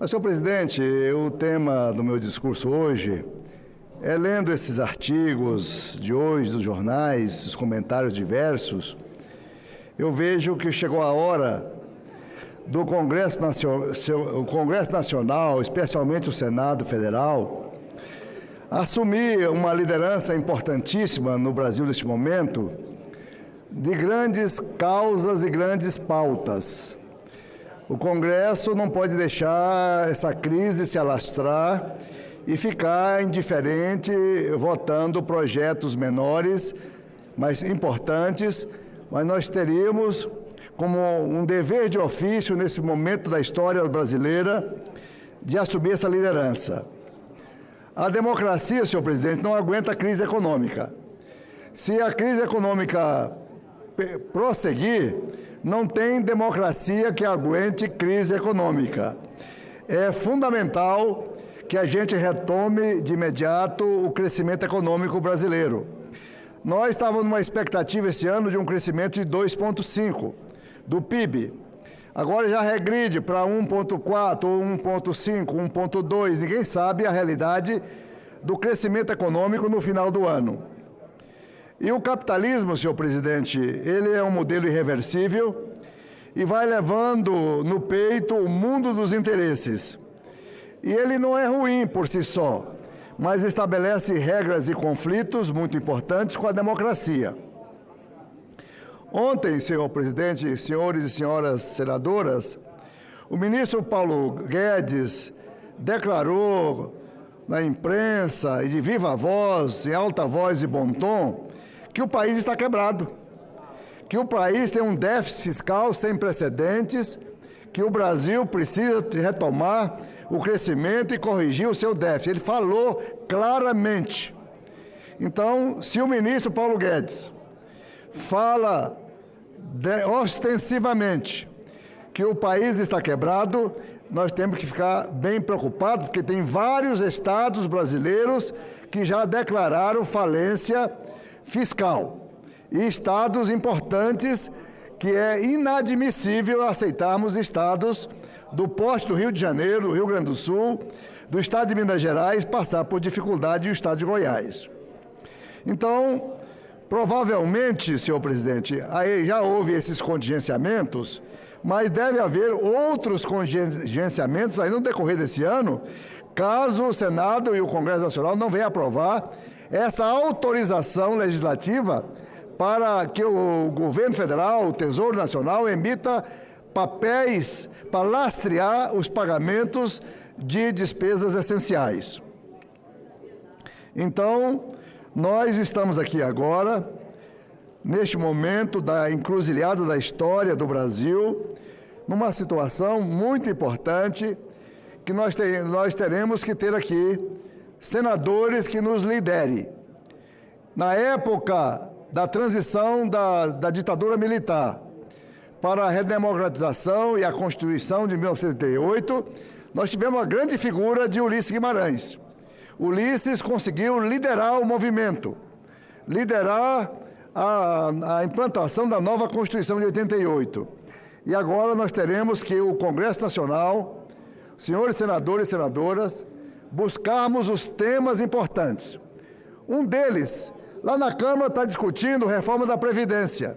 Mas, senhor presidente, o tema do meu discurso hoje é, lendo esses artigos de hoje dos jornais, os comentários diversos, eu vejo que chegou a hora do Congresso Nacional, especialmente o Senado Federal, assumir uma liderança importantíssima no Brasil neste momento de grandes causas e grandes pautas. O Congresso não pode deixar essa crise se alastrar e ficar indiferente votando projetos menores, mas importantes, mas nós teríamos como um dever de ofício nesse momento da história brasileira de assumir essa liderança. A democracia, senhor presidente, não aguenta a crise econômica. Se a crise econômica prosseguir, não tem democracia que aguente crise econômica. É fundamental que a gente retome de imediato o crescimento econômico brasileiro. Nós estávamos numa expectativa esse ano de um crescimento de 2,5% do PIB. Agora já regride para 1,4%, ou 1,5%, 1,2%. Ninguém sabe a realidade do crescimento econômico no final do ano. E o capitalismo, senhor presidente, ele é um modelo irreversível e vai levando no peito o mundo dos interesses. E ele não é ruim por si só, mas estabelece regras e conflitos muito importantes com a democracia. Ontem, senhor presidente, senhores e senhoras senadoras, o ministro Paulo Guedes declarou na imprensa e de viva voz, em alta voz e bom tom, que o país está quebrado, que o país tem um déficit fiscal sem precedentes, que o Brasil precisa retomar o crescimento e corrigir o seu déficit. Ele falou claramente. Então, se o ministro Paulo Guedes fala ostensivamente que o país está quebrado, nós temos que ficar bem preocupados, porque tem vários estados brasileiros que já declararam falência fiscal. E estados importantes que é inadmissível aceitarmos estados do porte do Rio de Janeiro, do Rio Grande do Sul, do estado de Minas Gerais, passar por dificuldade e o estado de Goiás. Então, provavelmente, senhor presidente, aí já houve esses contingenciamentos, mas deve haver outros contingenciamentos aí no decorrer desse ano, caso o Senado e o Congresso Nacional não venham aprovar essa autorização legislativa para que o governo federal, o Tesouro Nacional, emita papéis para lastrear os pagamentos de despesas essenciais. Então, nós estamos aqui agora, neste momento da encruzilhada da história do Brasil, numa situação muito importante, que nós teremos que ter aqui senadores que nos liderem. Na época da transição da ditadura militar para a redemocratização e a Constituição de 1988, nós tivemos a grande figura de Ulisses Guimarães. Ulisses conseguiu liderar o movimento, liderar a implantação da nova Constituição de 88. E agora nós teremos que o Congresso Nacional, senhores senadores e senadoras, buscarmos os temas importantes. Um deles, lá na Câmara, está discutindo reforma da Previdência.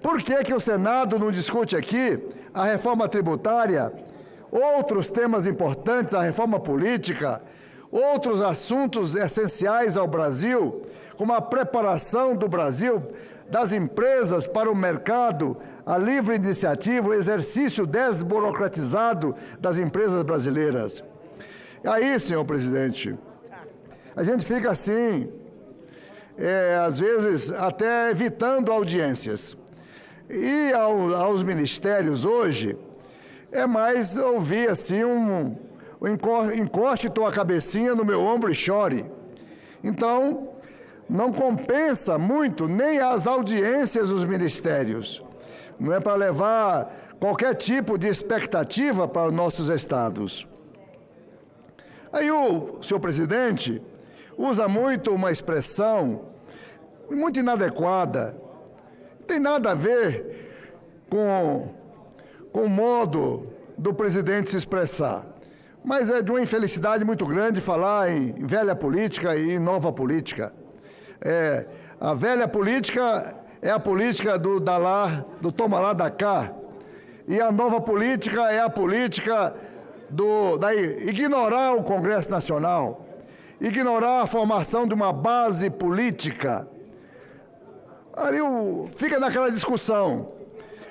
Por que o Senado não discute aqui a reforma tributária, outros temas importantes, a reforma política, outros assuntos essenciais ao Brasil, como a preparação do Brasil, das empresas para o mercado, a livre iniciativa, o exercício desburocratizado das empresas brasileiras? Aí, senhor presidente, a gente fica assim, às vezes até evitando audiências. E aos ministérios hoje, é mais ouvir assim encoste tua cabecinha no meu ombro e chore. Então, não compensa muito nem as audiências dos ministérios. Não é para levar qualquer tipo de expectativa para os nossos estados. Aí o senhor presidente usa muito uma expressão muito inadequada, não tem nada a ver com o modo do presidente se expressar. Mas é de uma infelicidade muito grande falar em velha política e nova política. A velha política é a política do dá lá, do toma lá, dá cá. E a nova política é a política daí ignorar o Congresso Nacional, ignorar a formação de uma base política. Ali fica naquela discussão.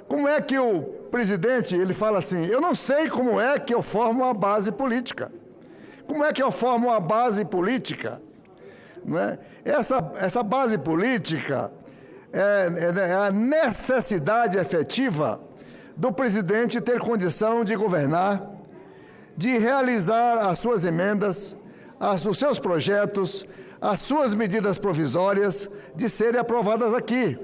Como é que o presidente, ele fala assim, eu não sei como é que eu formo uma base política. Como é que eu formo uma base política? Não é? Essa base política é a necessidade efetiva do presidente ter condição de governar, de realizar as suas emendas, os seus projetos, as suas medidas provisórias, de serem aprovadas aqui.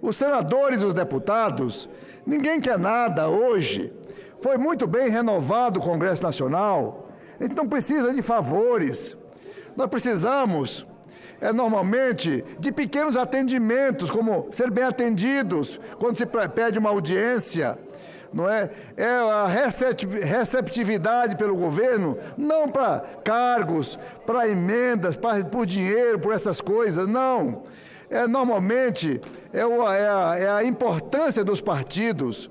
Os senadores e os deputados, ninguém quer nada hoje. Foi muito bem renovado o Congresso Nacional. A gente não precisa de favores. Nós precisamos, normalmente, de pequenos atendimentos, como ser bem atendidos quando se pede uma audiência, não é? É a receptividade pelo governo, não para cargos, para emendas, por dinheiro, por essas coisas, não. Normalmente, é a importância dos partidos,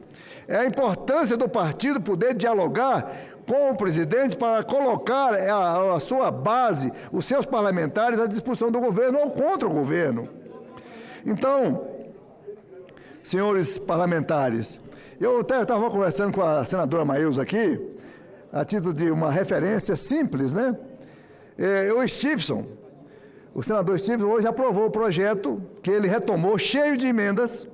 é a importância do partido poder dialogar com o presidente para colocar a sua base, os seus parlamentares à disposição do governo ou contra o governo. Então, senhores parlamentares, eu até estava conversando com a senadora Maílza aqui, a título de uma referência simples, né? O senador Stevenson hoje aprovou o projeto que ele retomou, cheio de emendas,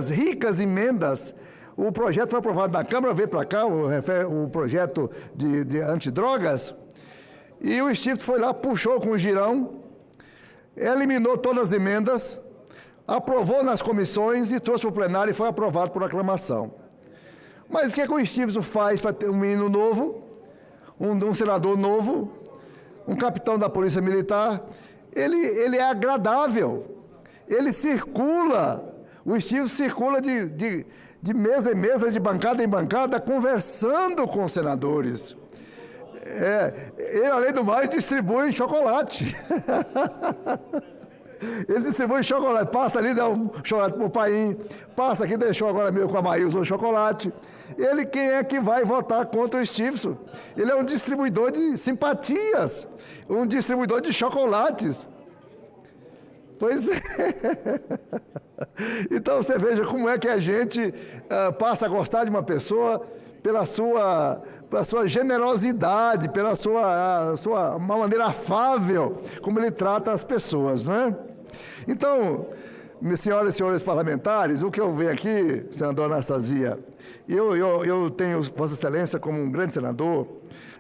ricas emendas. O projeto foi aprovado na Câmara, veio para cá, o projeto de antidrogas, e o Stevenson foi lá, puxou com o girão, eliminou todas as emendas, aprovou nas comissões e trouxe para o plenário e foi aprovado por aclamação. Mas o que o Stevenson faz para ter um menino novo, um senador novo, um capitão da Polícia Militar? Ele é agradável, ele circula, o Stevenson circula de mesa em mesa, de bancada em bancada, conversando com os senadores. Ele, além do mais, distribui chocolate. Ele distribui chocolate, passa ali, dá um chocolate para o Paim, passa aqui, deixou agora meio com a Maílza um chocolate. Ele, quem é que vai votar contra o Stevenson? Ele é um distribuidor de simpatias, um distribuidor de chocolates. Pois é. Então você veja como é que a gente passa a gostar de uma pessoa pela sua generosidade, pela sua uma maneira afável, como ele trata as pessoas, não é? Então, senhoras e senhores parlamentares, o que eu venho aqui, senadora Anastasia, eu tenho Vossa Excelência como um grande senador,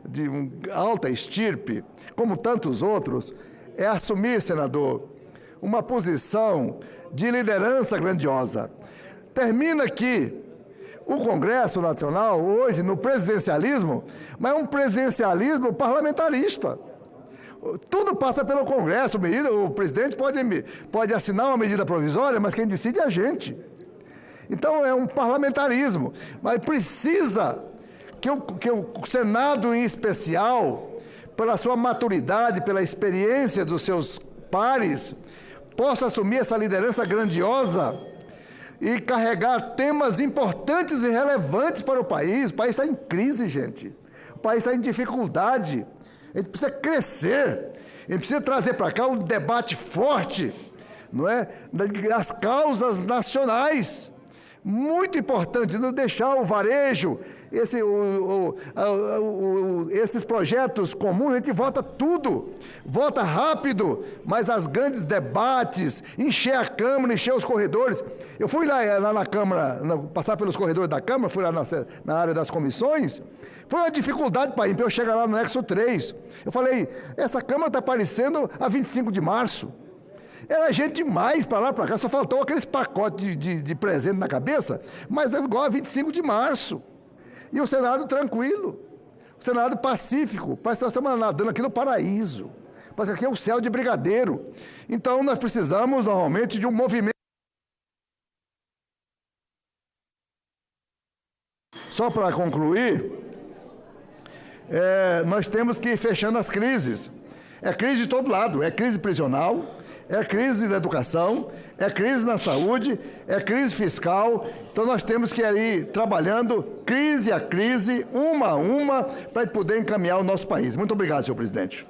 de alta estirpe, como tantos outros, é assumir, senador, uma posição de liderança grandiosa. Termina aqui o Congresso Nacional, hoje, no presidencialismo, mas é um presidencialismo parlamentarista. Tudo passa pelo Congresso, o presidente pode assinar uma medida provisória, mas quem decide é a gente. Então, é um parlamentarismo, mas precisa que o Senado, em especial, pela sua maturidade, pela experiência dos seus pares, possa assumir essa liderança grandiosa e carregar temas importantes e relevantes para o país. O país está em crise, gente. O país está em dificuldade. A gente precisa crescer. A gente precisa trazer para cá um debate forte, não é? Das causas nacionais. Muito importante, não deixar o varejo, esses projetos comuns, a gente vota tudo, vota rápido, mas as grandes debates, encher a Câmara, encher os corredores. Eu fui lá na Câmara, passar pelos corredores da Câmara, fui lá na área das comissões, foi uma dificuldade para eu chegar lá no Nexo 3. Eu falei, essa Câmara está parecendo a 25 de março. Era gente demais para lá para cá, só faltou aqueles pacotes de presente na cabeça, mas é igual a 25 de março. E o Senado tranquilo, o Senado pacífico, parece que nós estamos nadando aqui no paraíso, parece que aqui é o céu de brigadeiro. Então nós precisamos normalmente de um movimento. Só para concluir, nós temos que ir fechando as crises. É crise de todo lado, é crise prisional, é crise da educação, é crise na saúde, é crise fiscal. Então nós temos que ir trabalhando crise a crise, uma a uma, para poder encaminhar o nosso país. Muito obrigado, senhor presidente.